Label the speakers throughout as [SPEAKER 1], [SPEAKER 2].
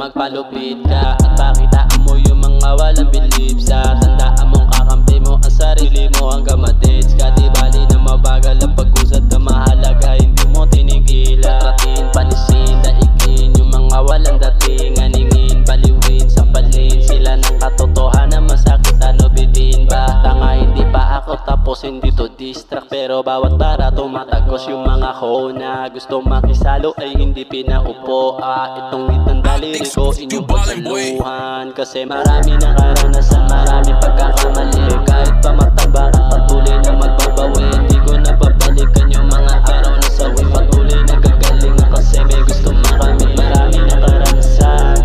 [SPEAKER 1] magpalupit ka at pakitaan mo yung mga walang believe sa tandaan mong kakampi mo ang sarili mo hanggang matits ka. Di bali na mabagal ang pag-usad na mahalaga, hindi mo tinigilan. Patratin, panisin, daigin yung mga walang dating, aningin, baliwin, sampalin sila ng katotohanan, masakit ano bitin ba? Tanga hindi pa ako tapos hindi to distract, pero bawat bara tumatagos yung mga na gusto makisalo ay hindi pinaupo. Itong itang daliri ko inyong pagsaluhan, kasi marami na karanasan, marami pagkakamali. Kahit pa matabakan patuloy na magbabawi, hindi ko napabalikan yung mga araw na sawi. Patuloy na gagaling kasi may gusto makamit, marami na karanasan.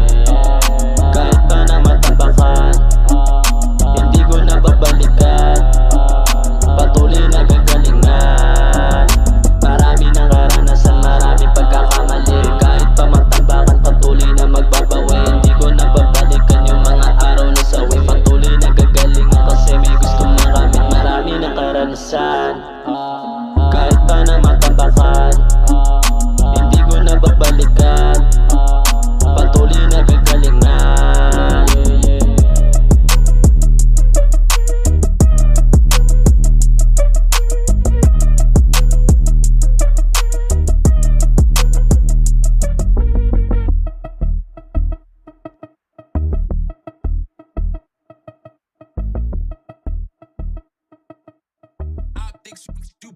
[SPEAKER 1] Kahit pa na matabakan, hindi ko napabalikan, patuloy na gagalingan. Marami ng karanasan, marami pagkakamali. Kahit pa matabakan, patuloy na magbabawi, hindi ko napabalikan yung mga araw na sawi. Patuloy na gagalingan kasi may gusto makamit, marami ng karanasan. Kahit pa na matabakan, hindi ko napabalikan, patuloy na gagalingan.
[SPEAKER 2] Optics, you